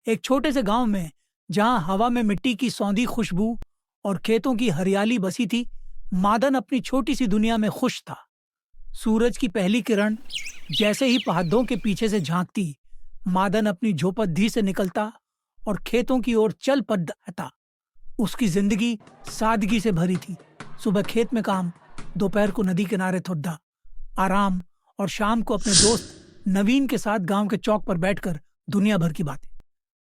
एक छोटे से गांव में जहां हवा में मिट्टी की सौंधी खुशबू और खेतों की हरियाली बसी थी, मादन अपनी छोटी सी दुनिया में खुश था। सूरज की पहली किरण जैसे ही पहाड़ों के पीछे से झांकती, मादन अपनी झोपड़ी से निकलता और खेतों की ओर चल पड़ता। उसकी जिंदगी सादगी से भरी थी। सुबह खेत में काम, दोपहर को नदी किनारे थोड़ा आराम और शाम को अपने दोस्त नवीन के साथ गांव के चौक पर बैठकर दुनिया भर की बातें।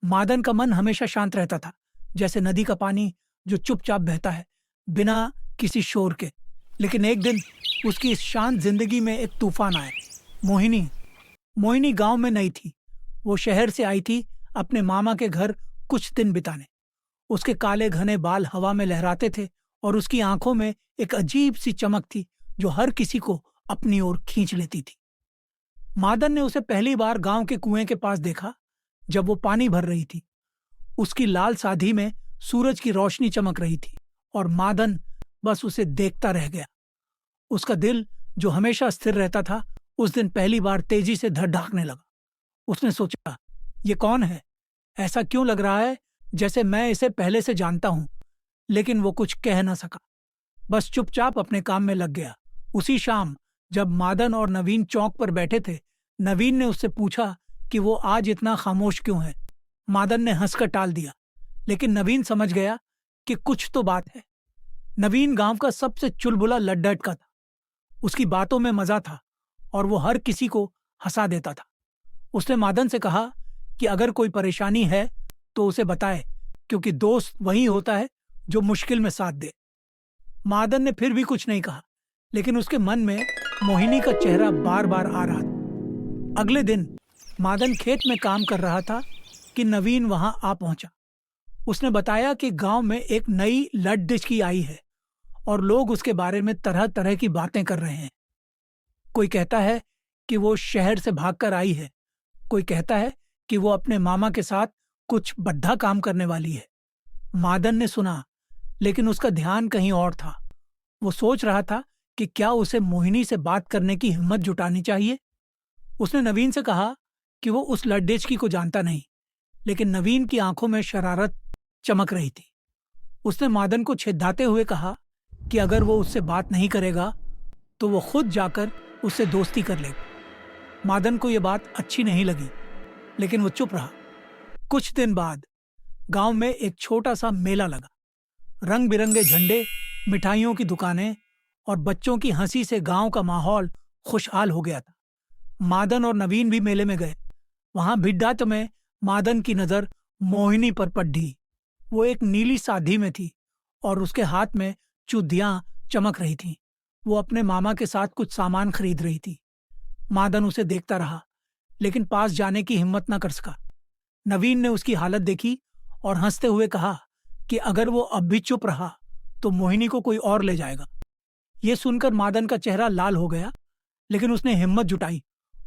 मादन का मन हमेशा शांत रहता था, जैसे नदी का पानी जो चुपचाप बहता है बिना किसी शोर के। लेकिन एक दिन उसकी इस शांत जिंदगी में एक तूफान आया। मोहिनी मोहिनी गांव में नहीं थी। वो शहर से आई थी अपने मामा के घर कुछ दिन बिताने। उसके काले घने बाल हवा में लहराते थे और उसकी आंखों में एक अजीब सी चमक थी जो हर किसी को अपनी ओर खींच लेती थी। मादन ने उसे पहली बार गांव के कुएं के पास देखा, जब वो पानी भर रही थी। उसकी लाल साधी में सूरज की रोशनी चमक रही थी और मादन बस उसे देखता रह गया। उसका दिल जो हमेशा स्थिर रहता था, उस दिन पहली बार तेजी से धड़कने लगा। उसने सोचा, ये कौन है? ऐसा क्यों लग रहा है जैसे मैं इसे पहले से जानता हूं? लेकिन वो कुछ कह न सका, बस चुपचाप अपने काम में लग गया। उसी शाम जब मादन और नवीन चौक पर बैठे थे, नवीन ने उससे पूछा कि वो आज इतना खामोश क्यों है। मादन ने हंसकर टाल दिया, लेकिन नवीन समझ गया कि कुछ तो बात है। नवीन गांव का सबसे चुलबुला लड्डट का था। उसकी बातों में मजा था और वो हर किसी को हंसा देता था। उसने मादन से कहा कि अगर कोई परेशानी है तो उसे बताए, क्योंकि दोस्त वही होता है जो मुश्किल में साथ दे। मादन ने फिर भी कुछ नहीं कहा, लेकिन उसके मन में मोहिनी का चेहरा बार बार आ रहा था। अगले दिन मादन खेत में काम कर रहा था कि नवीन वहां आ पहुंचा। उसने बताया कि गांव में एक नई लट डिश की आई है और लोग उसके बारे में तरह तरह की बातें कर रहे हैं। कोई कहता है कि वो शहर से भागकर आई है, कोई कहता है कि वो अपने मामा के साथ कुछ बद्धा काम करने वाली है। मादन ने सुना, लेकिन उसका ध्यान कहीं और था। वो सोच रहा था कि क्या उसे मोहिनी से बात करने की हिम्मत जुटानी चाहिए। उसने नवीन से कहा कि वो उस लड्डेच की को जानता नहीं, लेकिन नवीन की आंखों में शरारत चमक रही थी। उसने मादन को छिदलाते हुए कहा कि अगर वो उससे बात नहीं करेगा तो वो खुद जाकर उससे दोस्ती कर लेगा। मादन को यह बात अच्छी नहीं लगी, लेकिन वो चुप रहा। कुछ दिन बाद गांव में एक छोटा सा मेला लगा। रंग बिरंगे झंडे, मिठाइयों की दुकानें और बच्चों की हंसी से गांव का माहौल खुशहाल हो गया था। मादन और नवीन भी मेले में गए। वहां भिड्ढात में मादन की नजर मोहिनी पर पड़ी। वो एक नीली साधी में थी और उसके हाथ में चूड़ियां चमक रही थीं। वो अपने मामा के साथ कुछ सामान खरीद रही थी। मादन उसे देखता रहा, लेकिन पास जाने की हिम्मत न कर सका। नवीन ने उसकी हालत देखी और हंसते हुए कहा कि अगर वो अब भी चुप रहा तो मोहिनी को कोई और ले जाएगा। ये सुनकर मादन का चेहरा लाल हो गया, लेकिन उसने हिम्मत जुटाई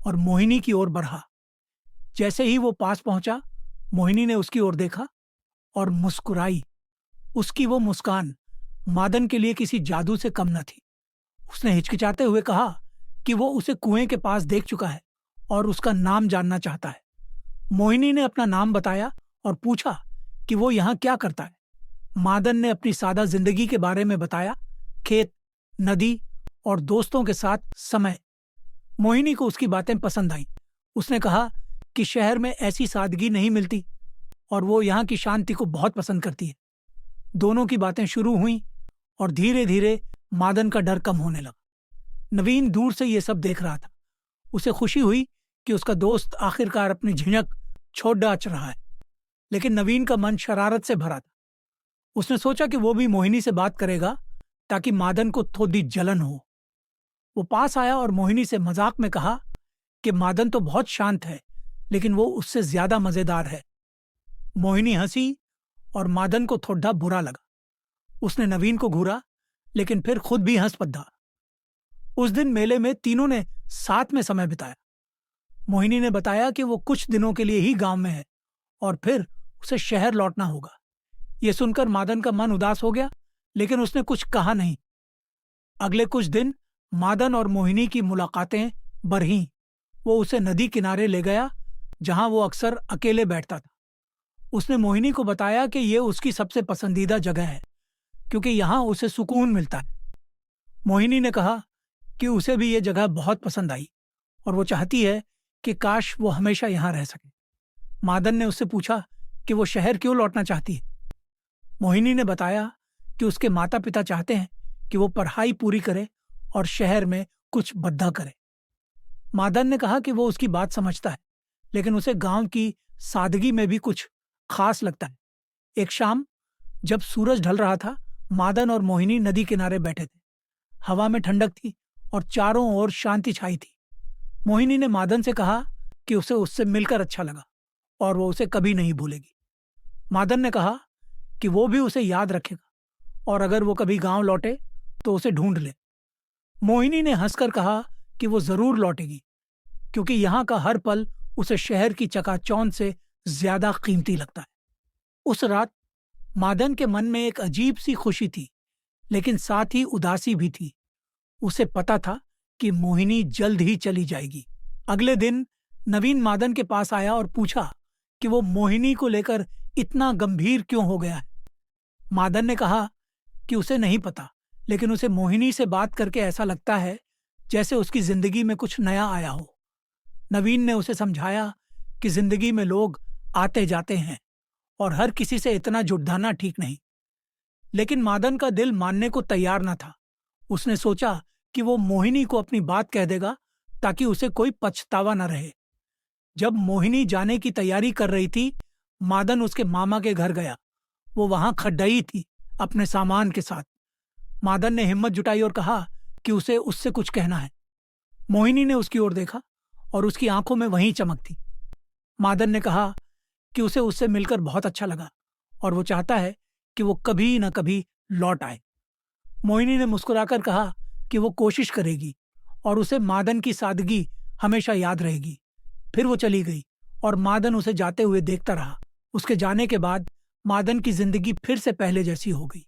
और मोहिनी की ओर बढ़ा। जैसे ही वो पास पहुंचा, मोहिनी ने उसकी ओर देखा और मुस्कुराई। उसकी वो मुस्कान मादन के लिए किसी जादू से कम न थी। उसने हिचकिचाते हुए कहा कि वो उसे कुएं के पास देख चुका है और उसका नाम जानना चाहता है। मोहिनी ने अपना नाम बताया और पूछा कि वो यहाँ क्या करता है। मादन ने अपनी सादा जिंदगी के बारे में बताया, खेत, नदी और दोस्तों के साथ समय। मोहिनी को उसकी बातें पसंद आईं। उसने कहा कि शहर में ऐसी सादगी नहीं मिलती और वो यहाँ की शांति को बहुत पसंद करती है। दोनों की बातें शुरू हुईं और धीरे धीरे मादन का डर कम होने लगा। नवीन दूर से ये सब देख रहा था। उसे खुशी हुई कि उसका दोस्त आखिरकार अपनी झिझक छोड़ डाच रहा है, लेकिन नवीन का मन शरारत से भरा था। उसने सोचा कि वो भी मोहिनी से बात करेगा ताकि मादन को थोड़ी जलन हो। वो पास आया और मोहिनी से मजाक में कहा कि मादन तो बहुत शांत है, लेकिन वो उससे ज्यादा मजेदार है। मोहिनी हंसी और मादन को थोड़ा बुरा लगा। उसने नवीन को घूरा, लेकिन फिर खुद भी हंस पड़ा। उस दिन मेले में तीनों ने साथ में समय बिताया। मोहिनी ने बताया कि वो कुछ दिनों के लिए ही गांव में है और फिर उसे शहर लौटना होगा। ये सुनकर मादन का मन उदास हो गया, लेकिन उसने कुछ कहा नहीं। अगले कुछ दिन मादन और मोहिनी की मुलाकातें बढ़ीं। वो उसे नदी किनारे ले गया, जहां वो अक्सर अकेले बैठता था। उसने मोहिनी को बताया कि ये उसकी सबसे पसंदीदा जगह है क्योंकि यहाँ उसे सुकून मिलता है। मोहिनी ने कहा कि उसे भी ये जगह बहुत पसंद आई और वो चाहती है कि काश वो हमेशा यहाँ रह सके। मादन ने उससे पूछा कि वो शहर क्यों लौटना चाहती है। मोहिनी ने बताया कि उसके माता पिता चाहते हैं कि वो पढ़ाई पूरी करे और शहर में कुछ बद्धा करे। मादन ने कहा कि वो उसकी बात समझता है, लेकिन उसे गांव की सादगी में भी कुछ खास लगता है। एक शाम जब सूरज ढल रहा था, मादन और मोहिनी नदी किनारे बैठे थे। हवा में ठंडक थी और चारों ओर शांति छाई थी। मोहिनी ने मादन से कहा कि उसे उससे मिलकर अच्छा लगा और वो उसे कभी नहीं भूलेगी। मादन ने कहा कि वो भी उसे याद रखेगा और अगर वो कभी गांव लौटे तो उसे ढूंढ ले। मोहिनी ने हंसकर कहा कि वो जरूर लौटेगी क्योंकि यहाँ का हर पल उसे शहर की चकाचौंध से ज्यादा कीमती लगता है। उस रात मादन के मन में एक अजीब सी खुशी थी, लेकिन साथ ही उदासी भी थी। उसे पता था कि मोहिनी जल्द ही चली जाएगी। अगले दिन नवीन मादन के पास आया और पूछा कि वो मोहिनी को लेकर इतना गंभीर क्यों हो गया है। मादन ने कहा कि उसे नहीं पता, लेकिन उसे मोहिनी से बात करके ऐसा लगता है जैसे उसकी जिंदगी में कुछ नया आया हो। नवीन ने उसे समझाया कि जिंदगी में लोग आते जाते हैं और हर किसी से इतना जुड़ाना ठीक नहीं। लेकिन मादन का दिल मानने को तैयार न था। उसने सोचा कि वो मोहिनी को अपनी बात कह देगा ताकि उसे कोई पछतावा न रहे। जब मोहिनी जाने की तैयारी कर रही थी, मादन उसके मामा के घर गया। वो वहां खड्डई थी अपने सामान के साथ। मादन ने हिम्मत जुटाई और कहा कि उसे उससे कुछ कहना है। मोहिनी ने उसकी ओर देखा और उसकी आंखों में वही चमक थी। मादन ने कहा कि उसे उससे मिलकर बहुत अच्छा लगा और वो चाहता है कि वो कभी न कभी लौट आए। मोहिनी ने मुस्कुराकर कहा कि वो कोशिश करेगी और उसे मादन की सादगी हमेशा याद रहेगी। फिर वो चली गई और मादन उसे जाते हुए देखता रहा। उसके जाने के बाद मादन की जिंदगी फिर से पहले जैसी हो गई।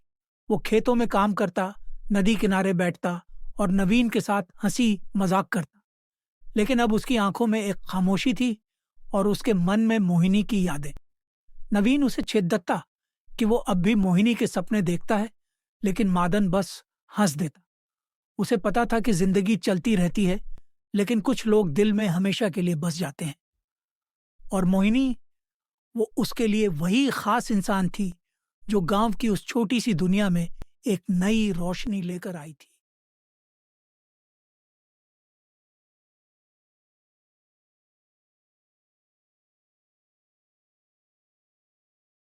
वो खेतों में काम करता, नदी किनारे बैठता और नवीन के साथ हंसी मजाक करता। लेकिन अब उसकी आंखों में एक खामोशी थी और उसके मन में मोहिनी की यादें। नवीन उसे छेदता कि वो अब भी मोहिनी के सपने देखता है, लेकिन मादन बस हंस देता। उसे पता था कि जिंदगी चलती रहती है, लेकिन कुछ लोग दिल में हमेशा के लिए बस जाते हैं। और मोहिनी, वो उसके लिए वही खास इंसान थी जो गांव की उस छोटी सी दुनिया में एक नई रोशनी लेकर आई थी।